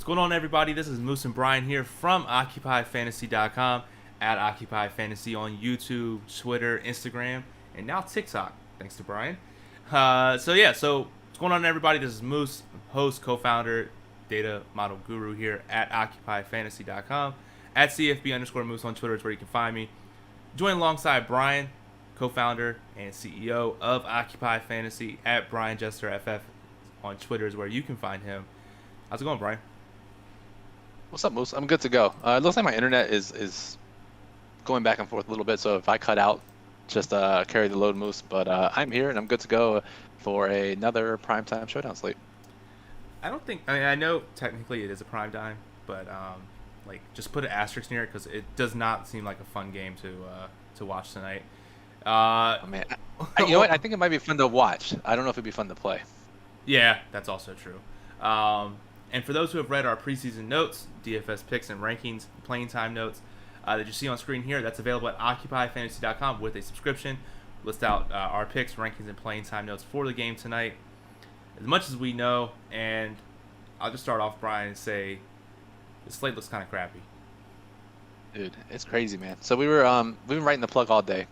What's going on, everybody? This is Moose and Brian here from OccupyFantasy.com, at OccupyFantasy on YouTube, Twitter, Instagram, and now TikTok, thanks to Brian. So what's going on, everybody? This is Moose, host, co-founder, data model guru here at OccupyFantasy.com, at CFB_Moose on Twitter is where you can find me. Joined alongside Brian, co-founder and CEO of Occupy Fantasy, at Brian Jester FF on Twitter is where you can find him. How's it going, Brian? What's up, Moose? I'm good to go. It looks like my internet is going back and forth a little bit, so if I cut out, just carry the load, Moose. But I'm here and I'm good to go for another primetime showdown slate. I know technically it is a prime time, but just put an asterisk near it because it does not seem like a fun game to watch tonight. Oh, man, you know what? I think it might be fun to watch. I don't know if it'd be fun to play. Yeah, that's also true. And for those who have read our preseason notes, DFS picks and rankings, playing time notes that you see on screen here, that's available at OccupyFantasy.com with a subscription. List out our picks, rankings, and playing time notes for the game tonight. As much as we know, and I'll just start off, Brian, and say the slate looks kind of crappy. Dude, it's crazy, man. So we've been writing the plug all day,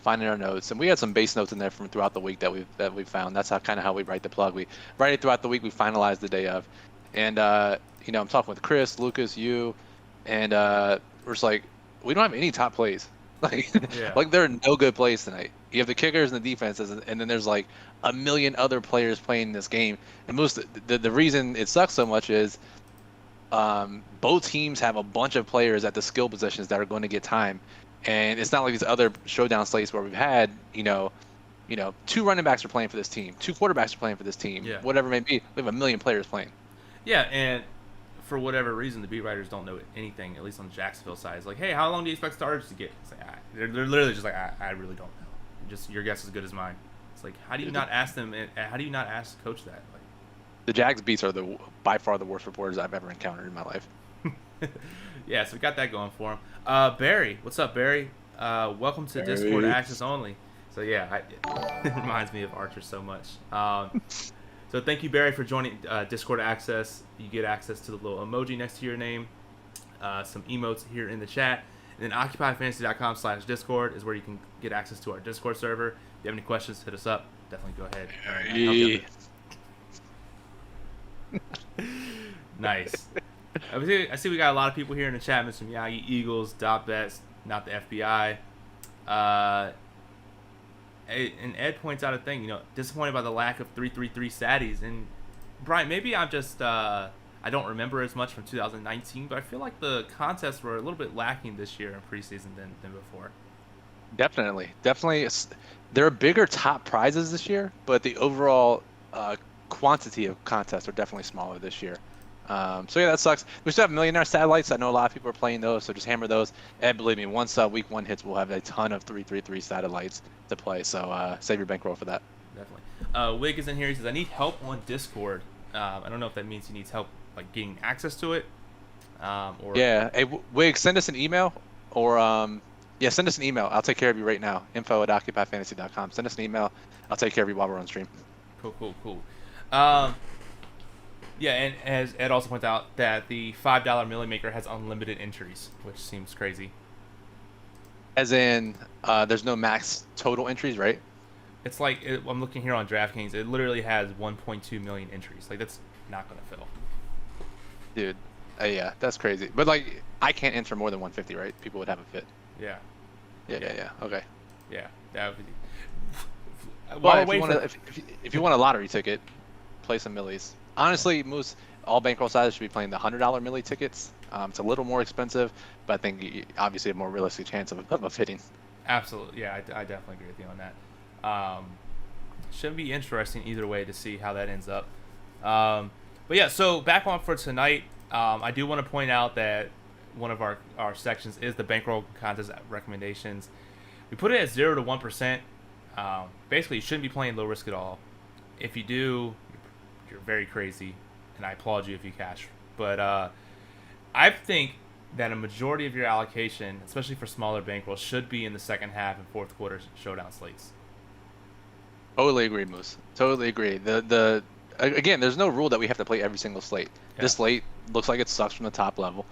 finding our notes, and we had some base notes in there from throughout the week that we found. That's how we write the plug. We write it throughout the week. We finalize the day of. And, I'm talking with Chris, Lucas, you, and we're just like, we don't have any top plays. Like there are no good plays tonight. You have the kickers and the defenses, and then there's like a million other players playing this game. And the reason it sucks so much is both teams have a bunch of players at the skill positions that are going to get time. And it's not like these other showdown slates where we've had, two running backs are playing for this team, two quarterbacks are playing for this team, whatever it may be. We have a million players playing. Yeah, and for whatever reason, the beat writers don't know anything, at least on the Jacksonville side. It's like, hey, how long do you expect starters to get? It's like, they're literally just like, I really don't know. Just your guess is as good as mine. It's like, how do you not ask them? How do you not ask the coach that? Like, the Jags beats are by far the worst reporters I've ever encountered in my life. Yeah, so we got that going for him. Barry, what's up, Barry? Welcome to Barry. Discord Access Only. So yeah, it reminds me of Archer so much. So thank you, Barry, for joining Discord Access. You get access to the little emoji next to your name, some emotes here in the chat, and then OccupyFantasy.com/Discord is where you can get access to our Discord server. If you have any questions, hit us up. Definitely go ahead. Nice. I see we got a lot of people here in the chat. Mr. Miyagi, Eagles, Dot Bets, not the FBI. And Ed points out a thing, disappointed by the lack of 3-3-3 saddies. And Brian, maybe I'm just I don't remember as much from 2019, but I feel like the contests were a little bit lacking this year in preseason than before. Definitely. There are bigger top prizes this year, but the overall quantity of contests are definitely smaller this year. So yeah, that sucks. We still have millionaire satellites. I know a lot of people are playing those, so just hammer those. And believe me, once week one hits, we'll have a ton of 3-3-3 satellites to play. So save your bankroll for that. Definitely. Wig is in here. He says, I need help on Discord. I don't know if that means he needs help like getting access to it. Or yeah. Hey, Wig, send us an email or send us an email. I'll take care of you right now. info@occupyfantasy.com. Send us an email. I'll take care of you while we're on stream. Cool. Yeah, and as Ed also pointed out, that the $5 Millie Maker has unlimited entries, which seems crazy. As in, there's no max total entries, right? It's like, I'm looking here on DraftKings, it literally has 1.2 million entries. Like, that's not going to fill. Dude, yeah, that's crazy. But, like, I can't enter more than 150, right? People would have a fit. Yeah. Okay. Yeah, that would be... Well, if you want a lottery ticket, play some millies. Honestly, Moose, all bankroll sizes should be playing the $100 milli tickets. It's a little more expensive, but I think you obviously have a more realistic chance of hitting. Absolutely, yeah, I definitely agree with you on that. Should be interesting either way to see how that ends up. But yeah, so back on for tonight, I do want to point out that one of our sections is the bankroll contest recommendations. We put it at 0 to 1%. Basically, you shouldn't be playing low risk at all. If you do, you're very crazy, and I applaud you if you cash. But I think that a majority of your allocation, especially for smaller bankrolls, should be in the second half and fourth quarter showdown slates. Totally agree, Moose. Totally agree. The again, there's no rule that we have to play every single slate. Yeah. This slate looks like it sucks from the top level.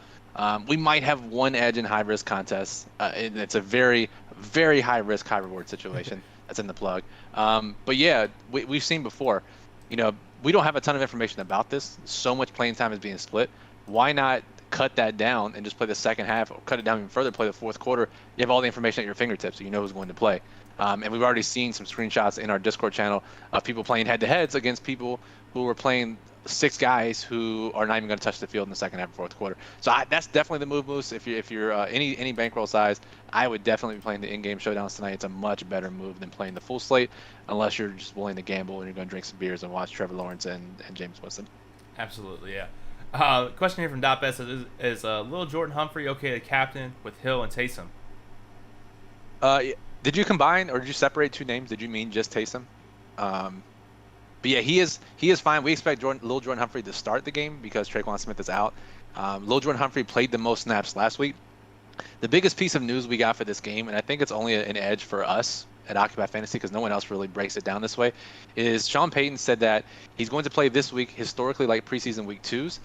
We might have one edge in high risk contests. And it's a very, very high risk, high reward situation that's in the plug. But yeah, we've seen before. We don't have a ton of information about this. So much playing time is being split. Why not cut that down and just play the second half, or cut it down even further, play the fourth quarter? You have all the information at your fingertips, so you know who's going to play. And we've already seen some screenshots in our Discord channel of people playing head-to-heads against people who were playing 6 guys who are not even going to touch the field in the second half or fourth quarter. So that's definitely the move, Moose. If you're any bankroll size, I would definitely be playing the in-game showdowns tonight. It's a much better move than playing the full slate, unless you're just willing to gamble and you're going to drink some beers and watch Trevor Lawrence and James Winston. Absolutely, yeah. Question here from .best is Lil Jordan Humphrey okay to captain with Hill and Taysom? Did you combine or did you separate 2 names? Did you mean just Taysom? But yeah, he is fine. We expect Lil Jordan Humphrey to start the game because Traquan Smith is out. Lil Jordan Humphrey played the most snaps last week. The biggest piece of news we got for this game, and I think it's only an edge for us at Occupy Fantasy because no one else really breaks it down this way, is Sean Payton said that he's going to play this week historically like preseason week 2s.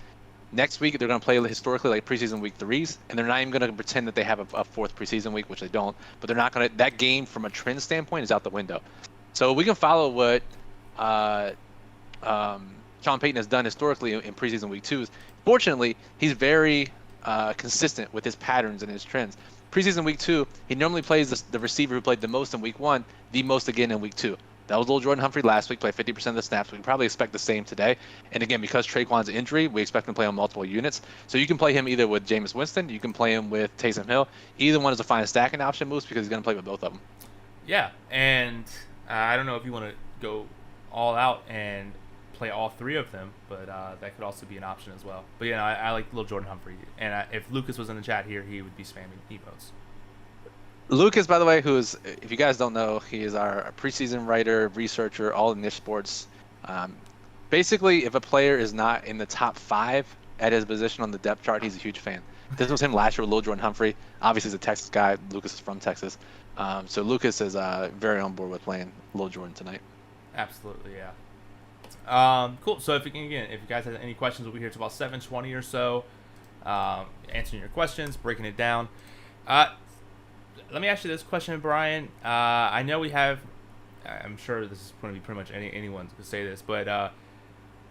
Next week, they're going to play historically like preseason week 3s, and they're not even going to pretend that they have a 4th preseason week, which they don't. But they're not going to. That game, from a trend standpoint, is out the window. So we can follow what Sean Payton has done historically in preseason week 2s. Fortunately, he's very consistent with his patterns and his trends. Preseason week 2, he normally plays the receiver who played the most in week 1, the most again in week 2. That was Lil Jordan Humphrey last week, played 50% of the snaps. We can probably expect the same today. And again, because Traquan's injury, we expect him to play on multiple units. So you can play him either with Jameis Winston, you can play him with Taysom Hill. Either one is a fine stacking option, Moose, because he's going to play with both of them. Yeah, and I don't know if you want to go all out and play all 3 of them, but that could also be an option as well. But yeah, I like Lil Jordan Humphrey. And if Lucas was in the chat here, he would be spamming emotes. Lucas, by the way, who's, if you guys don't know, he is our preseason writer, researcher, all in niche sports. Basically, if a player is not in the top 5 at his position on the depth chart, he's a huge fan. This was him last year with Lil Jordan Humphrey. Obviously, he's a Texas guy. Lucas is from Texas. So Lucas is very on board with playing Lil Jordan tonight. Absolutely, yeah. Cool. So if you guys have any questions, we'll be here till about 7:20 or so, answering your questions, breaking it down. Let me ask you this question, Brian. I know we have, I'm sure this is going to be pretty much anyone to say this, but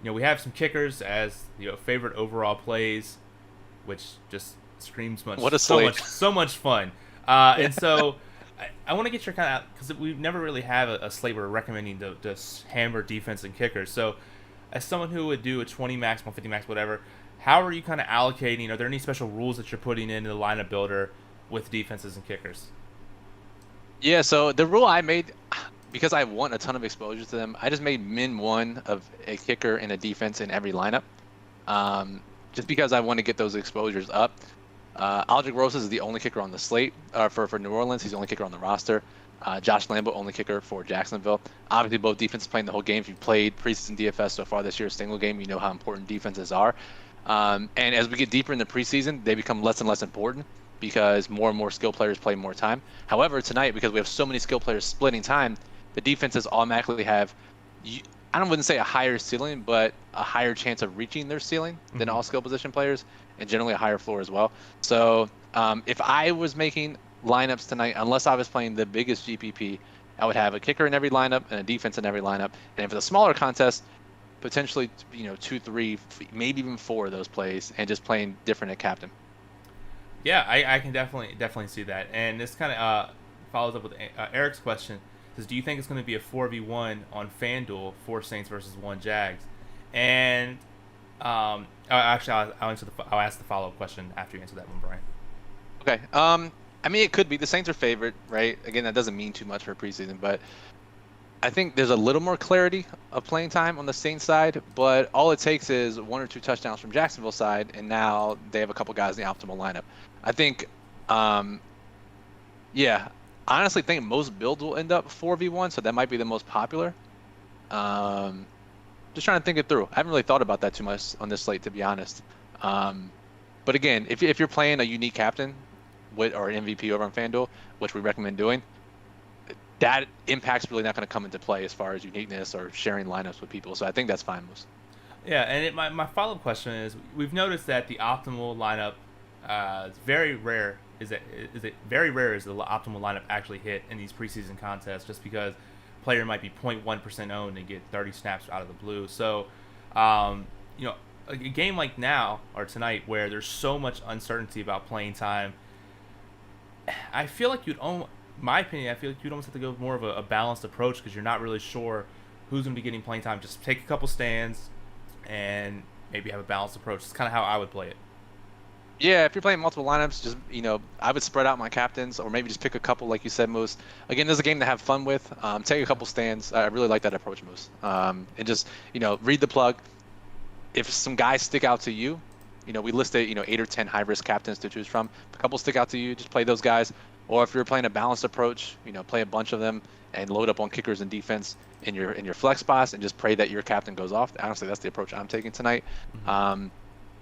we have some kickers as favorite overall plays, which just screams so much fun. And so I want to get your kind of, because we've never really had a slate where we're recommending to hammer defense and kickers. So as someone who would do a 20 max, 150 max, whatever, how are you kind of allocating? Are there any special rules that you're putting into the lineup builder with defenses and kickers? Yeah, so the rule I made, because I want a ton of exposure to them, I just made min 1 of a kicker and a defense in every lineup, just because I want to get those exposures up. Aldrick Rosas is the only kicker on the slate for New Orleans. He's the only kicker on the roster. Josh Lambo, only kicker for Jacksonville. Obviously, both defenses playing the whole game. If you've played preseason DFS so far this year, a single game, you know how important defenses are. And as we get deeper in the preseason, they become less and less important because more and more skill players play more time. However, tonight, because we have so many skill players splitting time, the defenses automatically have, I wouldn't say a higher ceiling, but a higher chance of reaching their ceiling than all skill position players, and generally a higher floor as well. So if I was making lineups tonight, unless I was playing the biggest GPP, I would have a kicker in every lineup and a defense in every lineup. And if it's a smaller contest, potentially 2, 3, maybe even 4 of those plays, and just playing different at captain. Yeah, I can definitely see that. And this kind of follows up with Eric's question. Says, do you think it's going to be a 4v1 on FanDuel, 4 Saints versus 1 Jags? And actually, I'll ask the follow-up question after you answer that one, Brian. Okay. I mean, it could be. The Saints are favorite, right? Again, that doesn't mean too much for preseason, but I think there's a little more clarity of playing time on the Saints side, but all it takes is 1 or 2 touchdowns from Jacksonville's side, and now they have a couple guys in the optimal lineup. I think, yeah, I honestly think most builds will end up 4v1, so that might be the most popular. Just trying to think it through. I haven't really thought about that too much on this slate, to be honest. But again, if you're playing a unique captain or an MVP over on FanDuel, which we recommend doing, that impact's really not going to come into play as far as uniqueness or sharing lineups with people. So I think that's fine, Moose. Yeah, and my follow-up question is: we've noticed that the optimal lineup is very rare. Is it very rare? Is the optimal lineup actually hit in these preseason contests? Just because player might be 0.1% owned and get 30 snaps out of the blue. So, a game like now or tonight where there's so much uncertainty about playing time, I feel like my opinion, I feel like you'd almost have to go more of a balanced approach because you're not really sure who's going to be getting playing time. Just take a couple stands and maybe have a balanced approach. It's kind of how I would play it. Yeah, if you're playing multiple lineups, just I would spread out my captains, or maybe just pick a couple, like you said, Moose. Again, there's a game to have fun with. Take a couple stands. I really like that approach, Moose. And just read the plug. If some guys stick out to you, we listed 8 or 10 high risk captains to choose from. If a couple stick out to you, just play those guys. Or if you're playing a balanced approach, play a bunch of them and load up on kickers and defense in your flex spots and just pray that your captain goes off. Honestly, that's the approach I'm taking tonight. Mm-hmm.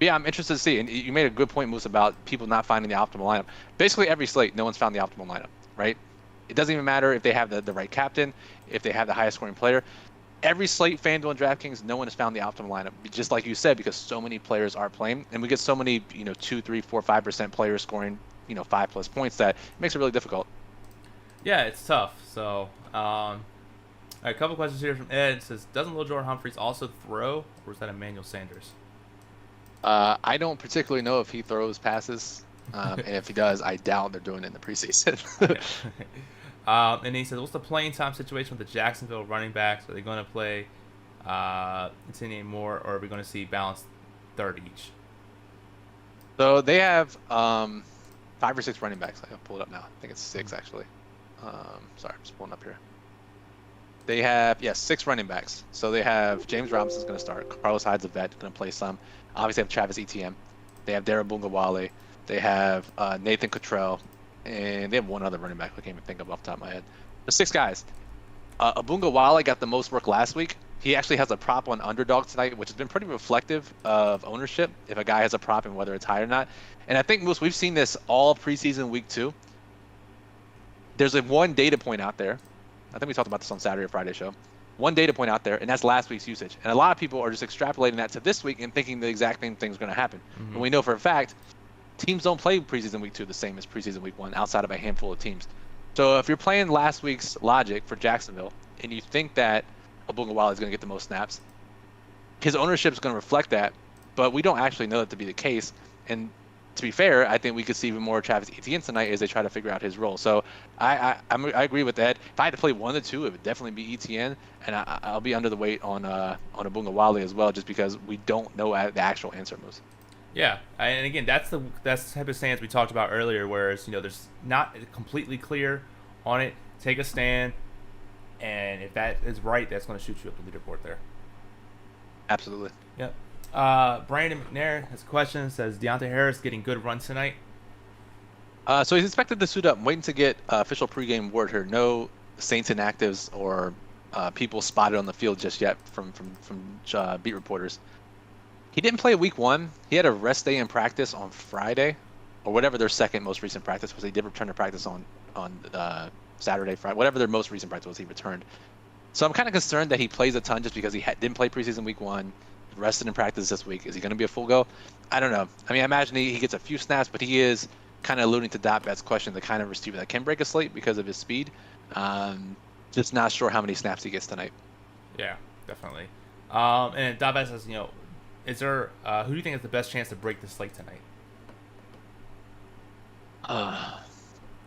Yeah, I'm interested to see. And you made a good point, Moose, about people not finding the optimal lineup. Basically, every slate, no one's found the optimal lineup, right? It doesn't even matter if they have the right captain, if they have the highest scoring player. Every slate, FanDuel and DraftKings, no one has found the optimal lineup. Just like you said, because so many players are playing, and we get so many, 2, 3, 4, 5% players scoring, 5+ points that it makes it really difficult. Yeah, it's tough. So, all right, a couple questions here from Ed. It says, doesn't Lil Jordan Humphries also throw, or is that Emmanuel Sanders? I don't particularly know if he throws passes, and if he does, I doubt they're doing it in the preseason. And he says, what's the playing time situation with the Jacksonville running backs? Are they going to play 10 more, or are we going to see balanced 30 each? So they have 5 or 6 running backs. I'll pull it up now. I think it's 6, actually. Sorry, I'm just pulling up here. They have, 6 running backs. So they have James Robinson's going to start. Carlos Hyde's a vet, going to play some. Obviously, they have Travis Etienne. They have Darren Bungawale. They have Nathan Cottrell. And they have one other running back I can't even think of off the top of my head. There's 6 guys. Bungawale got the most work last week. He actually has a prop on underdog tonight, which has been pretty reflective of ownership, if a guy has a prop and whether it's high or not. And I think, Moose, we've seen this all preseason week 2. There's one data point out there. I think we talked about this on Saturday or Friday show. One data point out there, and that's last week's usage. And a lot of people are just extrapolating that to this week and thinking the exact same thing's going to happen. Mm-hmm. And we know for a fact, teams don't play preseason week 2 the same as preseason week 1 outside of a handful of teams. So if you're playing last week's logic for Jacksonville and you think that Bungawale is going to get the most snaps, his ownership is going to reflect that, but we don't actually know that to be the case. And to be fair, I think we could see even more Travis Etienne tonight as they try to figure out his role. So I agree with that. If I had to play one of the two, it would definitely be Etienne, and I'll be under the weight on a Bungawale as well, just because we don't know the actual answer, Moose. Yeah, and again, that's the type of stance we talked about earlier, whereas there's not completely clear on it. Take a stand, and if that is right, that's going to shoot you up the leaderboard there. Absolutely. Yep. Brandon McNair has a question. Says Deontay Harris getting good runs tonight? So he's expected to suit up. I'm waiting to get official pregame word here. No Saints inactives or people spotted on the field just yet from beat reporters. He didn't play week 1. He had a rest day in practice on Friday, or whatever their second most recent practice was. They did return to practice on Saturday, Friday, whatever their most recent practice was. He returned. So I'm kind of concerned that he plays a ton just because he didn't play preseason week 1. Rested in practice this week. Is he going to be a full go? I don't know. I mean, I imagine he gets a few snaps, but he is kind of alluding to Dotbet's question, the kind of receiver that can break a slate because of his speed. Just not sure how many snaps he gets tonight. Yeah, definitely. And Dotbet says, is there who do you think has the best chance to break the slate tonight?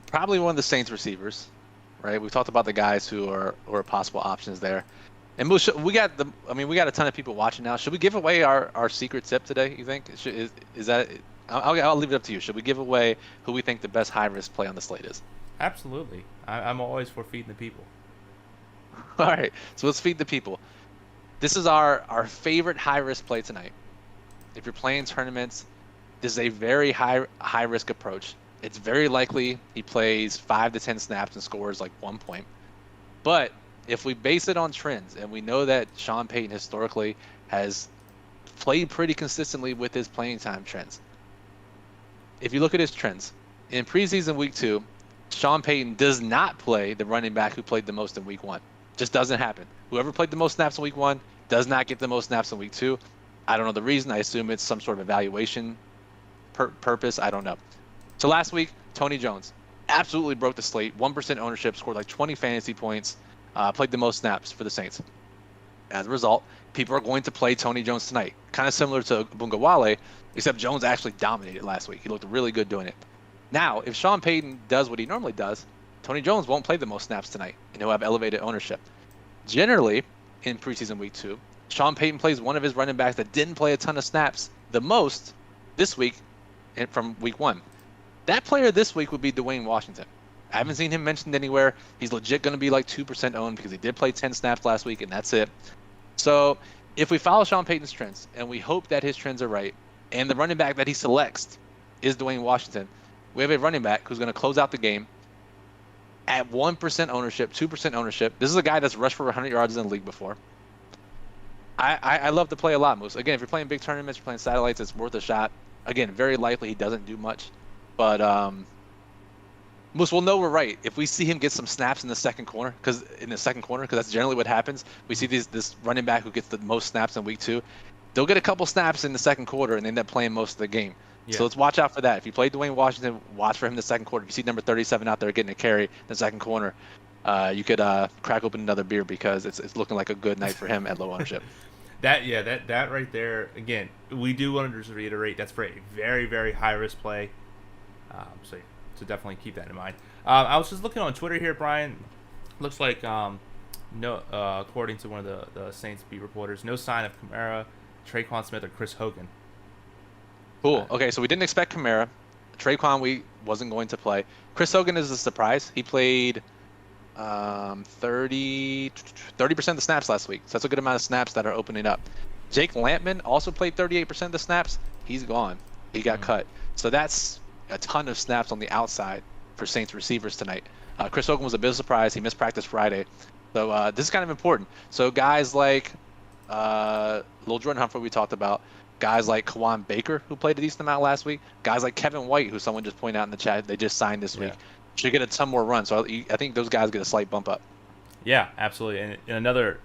Probably one of the Saints receivers, right? We've talked about the guys who are possible options there. And we got a ton of people watching now. Should we give away our secret tip today? You think is that? I'll leave it up to you. Should we give away who we think the best high risk play on the slate is? Absolutely. I'm always for feeding the people. All right, so let's feed the people. This is our favorite high risk play tonight. If you're playing tournaments, this is a very high risk approach. It's very likely he plays 5 to 10 snaps and scores like 1 point, but if we base it on trends, and we know that Sean Payton historically has played pretty consistently with his playing time trends. If you look at his trends, in preseason week 2, Sean Payton does not play the running back who played the most in week 1. Just doesn't happen. Whoever played the most snaps in week 1 does not get the most snaps in week 2. I don't know the reason. I assume it's some sort of evaluation purpose. I don't know. So last week, Tony Jones absolutely broke the slate. 1% ownership, scored like 20 fantasy points, played the most snaps for the Saints. As a result, people are going to play Tony Jones tonight. Kind of similar to Bungawale, except Jones actually dominated last week. He looked really good doing it. Now, if Sean Payton does what he normally does, Tony Jones won't play the most snaps tonight, and he'll have elevated ownership. Generally, in preseason week 2, Sean Payton plays one of his running backs that didn't play a ton of snaps the most this week from week 1. That player this week would be Dwayne Washington. I haven't seen him mentioned anywhere. He's legit going to be like 2% owned because he did play 10 snaps last week, and that's it. So if we follow Sean Payton's trends, and we hope that his trends are right, and the running back that he selects is Dwayne Washington, we have a running back who's going to close out the game at 1% ownership, 2% ownership. This is a guy that's rushed for 100 yards in the league before. I love to play a lot, Moose. Again, if you're playing big tournaments, you're playing satellites, it's worth a shot. Again, very likely he doesn't do much. But Moose, we'll know we're right if we see him get some snaps in the second corner, because that's generally what happens. We see this running back who gets the most snaps in week 2. They'll get a couple snaps in the second quarter and end up playing most of the game. Yeah. So let's watch out for that. If you play Dwayne Washington, watch for him in the second quarter. If you see number 37 out there getting a carry in the second corner, you could crack open another beer because it's looking like a good night for him at low ownership. That right there, again, we do want to just reiterate, that's for a very, very high-risk play. So definitely keep that in mind. I was just looking on Twitter here, Brian. Looks like, according to one of the Saints beat reporters, no sign of Kamara, Traquan Smith, or Chris Hogan. Cool. Okay, so we didn't expect Kamara. Traquan we wasn't going to play. Chris Hogan is a surprise. He played 30% of the snaps last week. So that's a good amount of snaps that are opening up. Jake Lampman also played 38% of the snaps. He's gone. He got cut. So that's a ton of snaps on the outside for Saints receivers tonight. Chris Hogan was a bit of a surprise. He missed practice Friday. So this is kind of important. So guys like Lil Jordan Humphrey we talked about, guys like Kawan Baker, who played a decent amount last week, guys like Kevin White, who someone just pointed out in the chat, they just signed this week, should get a ton more run. So I think those guys get a slight bump up. Yeah, absolutely. And another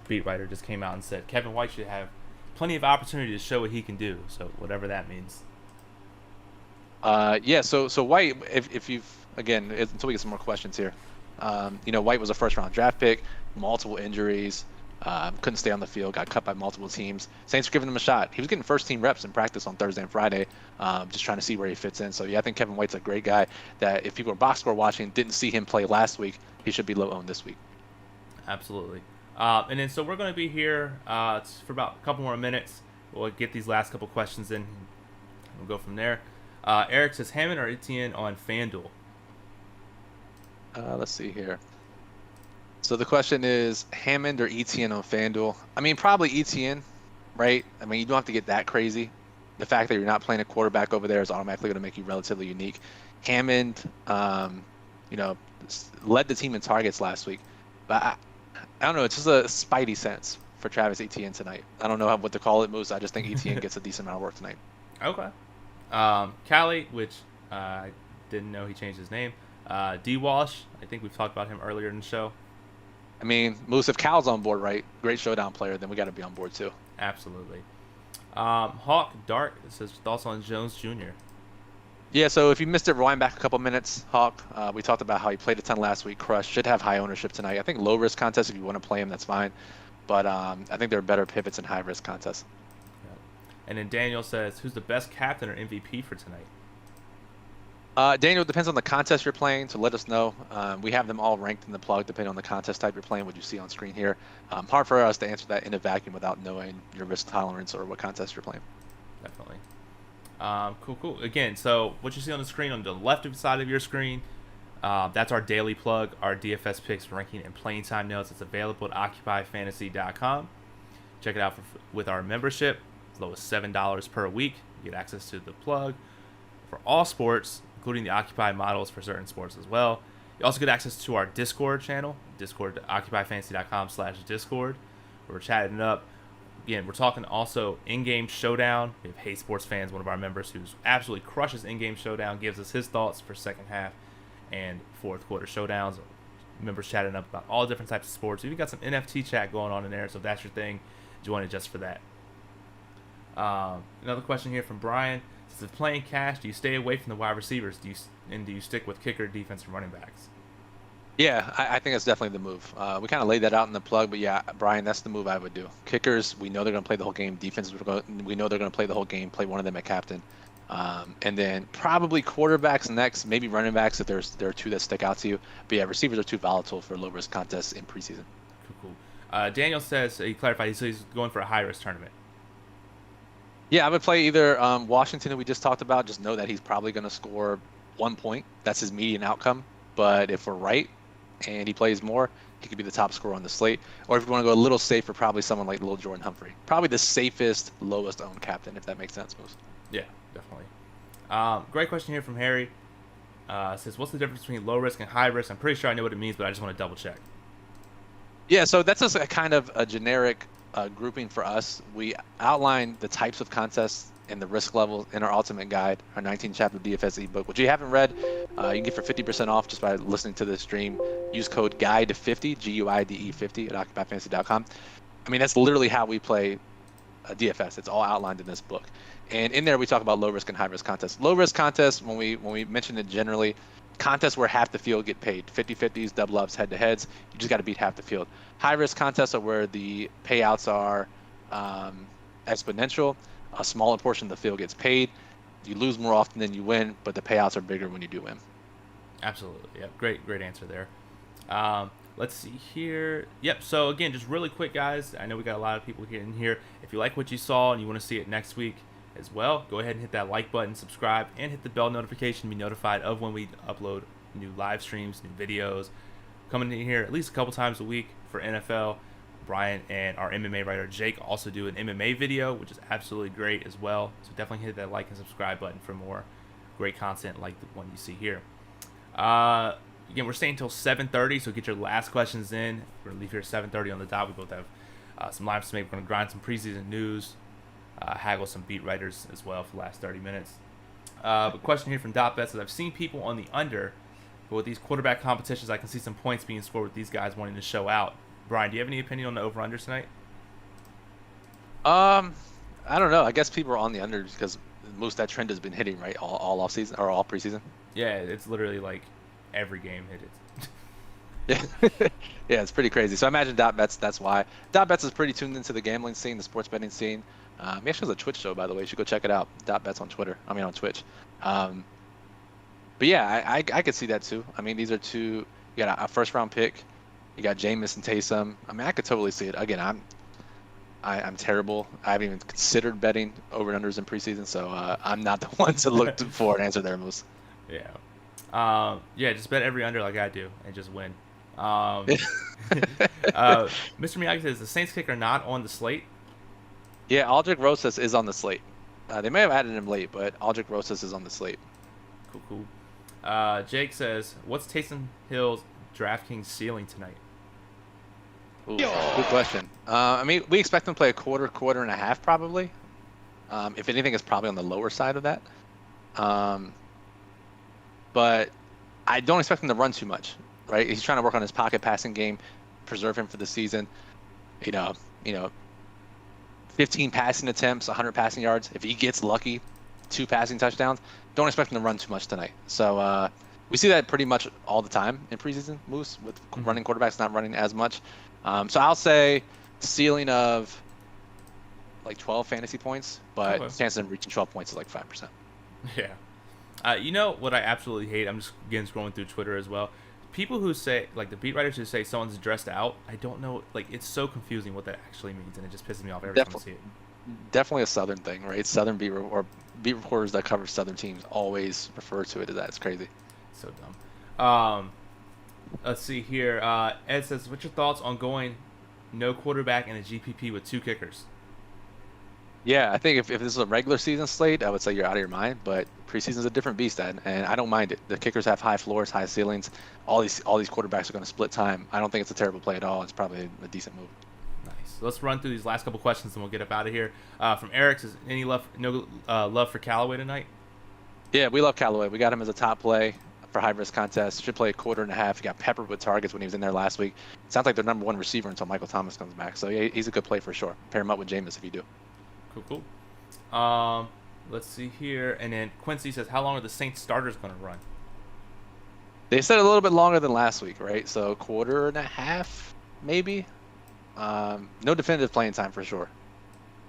beat writer just came out and said Kevin White should have plenty of opportunity to show what he can do. So whatever that means. So White, if you've, again, until we get some more questions here, White was a first-round draft pick, multiple injuries, couldn't stay on the field, got cut by multiple teams. Saints are giving him a shot. He was getting first-team reps in practice on Thursday and Friday, just trying to see where he fits in. So, I think Kevin White's a great guy that if people are box score watching didn't see him play last week, he should be low-owned this week. Absolutely. And then so we're going to be here for about a couple more minutes. We'll get these last couple questions in. We'll go from there. Eric says, Hammond or Etienne on FanDuel? Let's see here. So the question is Hammond or Etienne on FanDuel. I mean, probably Etienne, right? I mean, you don't have to get that crazy. The fact that you're not playing a quarterback over there is automatically going to make you relatively unique. Hammond, led the team in targets last week. But I don't know. It's just a spidey sense for Travis Etienne tonight. I don't know what to call it, Moose. I just think Etienne gets a decent amount of work tonight. Okay. Callie, which I didn't know he changed his name. D-Walsh, I think we've talked about him earlier in the show. I mean, Moose, if Cal's on board, right, great showdown player, then we got to be on board too. Absolutely. Hawk Dark says thoughts on Jones Jr. Yeah, so if you missed it, rewind back a couple minutes. Hawk, we talked about how he played a ton last week. Crush should have high ownership tonight. I think low risk contest, if you want to play him, that's fine. But I think there are better pivots in high risk contests. Yeah. And then Daniel says, who's the best captain or MVP for tonight? Daniel, it depends on the contest you're playing, so let us know. We have them all ranked in the plug depending on the contest type you're playing, what you see on screen here. Hard for us to answer that in a vacuum without knowing your risk tolerance or what contest you're playing. Definitely. Cool. Again, so what you see on the screen on the left side of your screen, that's our daily plug, our DFS picks, ranking, and playing time notes. It's available at occupyfantasy.com. Check it out with our membership. As low as $7 per week. You get access to the plug for all sports, including the Occupy models for certain sports as well. You also get access to our Discord channel, occupyfantasy.com/Discord, where we're chatting it up. Again, we're talking also in-game showdown. We have Hey Sports Fans, one of our members who's absolutely crushes in-game showdown, gives us his thoughts for second half. and fourth quarter showdowns. Members chatting up about all different types of sports. We've got some NFT chat going on in there, so if that's your thing, join it just for that. Another question here from Brian. Says, if playing cash, do you stay away from the wide receivers? Do you stick with kicker, defense, and running backs? Yeah, I think that's definitely the move. We kind of laid that out in the plug, but yeah, Brian, that's the move I would do. Kickers, we know they're going to play the whole game. Defense, we know they're going to play the whole game. Play one of them at captain. And then probably quarterbacks next, maybe running backs if there are two that stick out to you. But yeah, receivers are too volatile for low risk contests in preseason. Cool. Daniel says, he clarified, he's going for a high risk tournament. Yeah, I would play either Washington that we just talked about. Just know that he's probably going to score 1 point. That's his median outcome. But if we're right and he plays more, he could be the top scorer on the slate. Or if you want to go a little safer, probably someone like Lil Jordan Humphrey. Probably the safest, lowest owned captain, if that makes sense, Moose. Yeah, definitely. Great question here from Harry. Says, what's the difference between low risk and high risk? I'm pretty sure I know what it means, but I just want to double check. Yeah, so that's just a kind of a generic grouping for us. We outline the types of contests and the risk level in our ultimate guide, our 19 chapter DFS ebook, which you haven't read. You can get for 50% off just by listening to this stream. Use code GUIDE50, GUIDE 50 at OccupyFantasy.com. I mean, that's literally how we play DFS. It's all outlined in this book. And in there, we talk about low risk and high risk contests. Low risk contests, when we mention it generally, contests where half the field get paid, 50-50s, double ups, head to heads. You just got to beat half the field. High risk contests are where the payouts are exponential. A smaller portion of the field gets paid. You lose more often than you win, but the payouts are bigger when you do win. Absolutely. Yep. Great answer there. Let's see here. Yep. So again, just really quick, guys. I know we got a lot of people here in here. If you like what you saw and you want to see it next week as well, go ahead and hit that like button, subscribe, and hit the bell notification to be notified of when we upload new live streams, new videos. Coming in here at least a couple times a week for NFL. Brian and our MMA writer Jake also do an MMA video, which is absolutely great as well. So definitely hit that like and subscribe button for more great content like the one you see here. Again, we're staying until 7:30, so get your last questions in. We're gonna leave here at 7:30 on the dot. We both have some lives to make. We're gonna grind some preseason news, haggle some beat writers as well for the last 30 minutes. But question here from DotBet says, I've seen people on the under, but with these quarterback competitions, I can see some points being scored with these guys wanting to show out. Brian, do you have any opinion on the over-under tonight? I don't know. I guess people are on the under because most of that trend has been hitting, right? All off season or all preseason. Yeah, it's literally like every game hit it. Yeah, yeah, it's pretty crazy. So I imagine DotBets. That's why DotBets is pretty tuned into the gambling scene, the sports betting scene. He actually has a Twitch show, by the way. You should go check it out. DotBets on Twitter. On Twitch. But yeah, I could see that too. I mean, these are two. You got a first round pick. You got Jameis and Taysom. I mean, I could totally see it. Again, I'm terrible. I haven't even considered betting over and unders in preseason, so I'm not the one to look for an answer there, Moose. Yeah. Yeah, just bet every under like I do and just win. Mr. Miyagi says the Saints kicker not on the slate. Yeah, Aldrich Rosas is on the slate. They may have added him late, but Aldrich Rosas is on the slate. Cool. Jake says, what's Taysom Hill's DraftKings ceiling tonight? Ooh, good question. I mean, we expect him to play a quarter and a half probably. If anything, it's probably on the lower side of that. But I don't expect him to run too much, right? He's trying to work on his pocket passing game, preserve him for the season. You know, 15 passing attempts, 100 passing yards. If he gets lucky, 2 passing touchdowns, don't expect him to run too much tonight. So we see that pretty much all the time in preseason moves with running quarterbacks not running as much. So I'll say ceiling of like 12 fantasy points, but chance of reaching 12 points is like 5%. Yeah. You know what I absolutely hate? I'm just again scrolling through Twitter as well. People who say, like the beat writers who say someone's dressed out, I don't know, like it's so confusing what that actually means, and it just pisses me off every time I see it. Definitely a Southern thing, right? Southern beat reporters that cover Southern teams always refer to it as that. It's crazy. So dumb. Let's see here. Ed says, what's your thoughts on going no quarterback and a GPP with 2 kickers? Yeah, I think if this is a regular season slate, I would say you're out of your mind. But preseason is a different beast, and I don't mind it. The kickers have high floors, high ceilings. All these quarterbacks are going to split time. I don't think it's a terrible play at all. It's probably a decent move. Nice. So let's run through these last couple questions, and we'll get up out of here. From Eric, is any love for Callaway tonight? Yeah, we love Callaway. We got him as a top play. for high risk contests. Should play a quarter and a half. He got peppered with targets when he was in there last week. Sounds like their number one receiver until Michael Thomas comes back. So yeah, he's a good play for sure. Pair him up with Jameis if you do. Cool. Let's see here. And then Quincy says, how long are the Saints starters going to run? They said a little bit longer than last week, right? So quarter and a half, maybe. No definitive playing time for sure.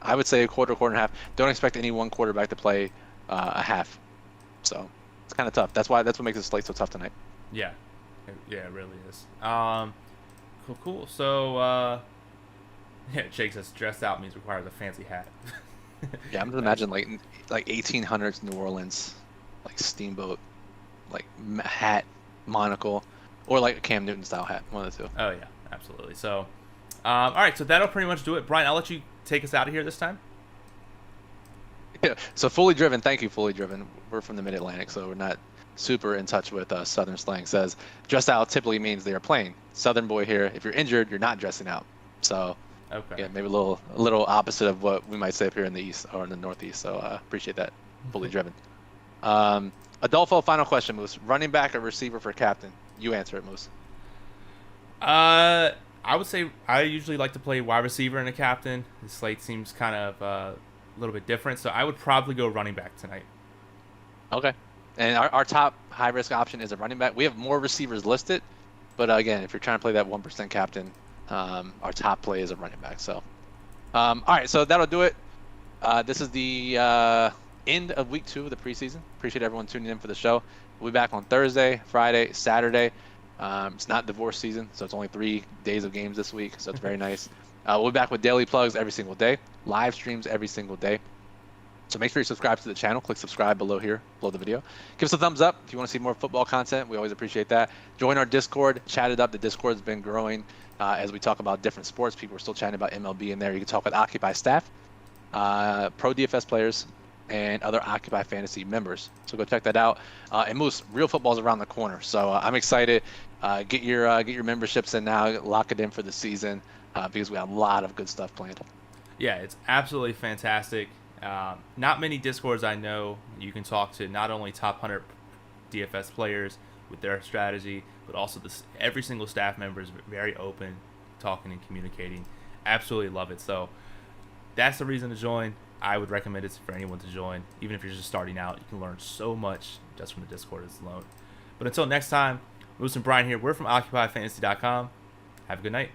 I would say a quarter and a half. Don't expect any one quarterback to play a half. So it's kind of tough. That's what makes the slate so tough tonight. Yeah, it really is. Cool. So yeah, Jake says dressed out means requires a fancy hat. Yeah, I'm just imagine like 1800s New Orleans, like steamboat, like hat, monocle, or like a Cam Newton style hat. One of the two. Oh yeah, absolutely. So, all right. So that'll pretty much do it. Brian, I'll let you take us out of here this time. Yeah. So Fully Driven, thank you, Fully Driven. We're from the Mid-Atlantic, so we're not super in touch with Southern slang. Says dressed out typically means they are playing. Southern boy here. If you're injured, you're not dressing out. So. Okay. Yeah, maybe a little opposite of what we might say up here in the East or in the Northeast. So appreciate that. Fully Driven. Adolfo, final question, Moose. Running back or receiver for captain? You answer it, Moose. I would say I usually like to play wide receiver in a captain. The slate seems kind of a little bit different, so I would probably go running back tonight. Okay. And our top high risk option is a running back. We have more receivers listed, but again, if you're trying to play that 1% captain, our top play is a running back. So, all right, so that'll do it. This is the end of week 2 of the preseason. Appreciate everyone tuning in for the show. We'll be back on Thursday, Friday, Saturday. It's not divorce season, so it's only 3 days of games this week, so it's very nice. We'll be back with daily plugs every single day, live streams every single day. So make sure you subscribe to the channel. Click subscribe below here, below the video. Give us a thumbs up if you want to see more football content. We always appreciate that. Join our Discord. Chat it up. The Discord has been growing as we talk about different sports. People are still chatting about MLB in there. You can talk with Occupy staff, pro DFS players, and other Occupy Fantasy members. So go check that out. And Moose, real football is around the corner. So I'm excited. Get your memberships in now. Lock it in for the season because we have a lot of good stuff planned. Yeah, it's absolutely fantastic. Not many Discords I know you can talk to not only top 100 DFS players with their strategy, but also every single staff member is very open, talking and communicating. Absolutely love it. So that's the reason to join. I would recommend it for anyone to join. Even if you're just starting out, you can learn so much just from the Discord alone. But until next time, Moose and Brian here. We're from OccupyFantasy.com. Have a good night.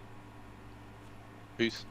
Peace.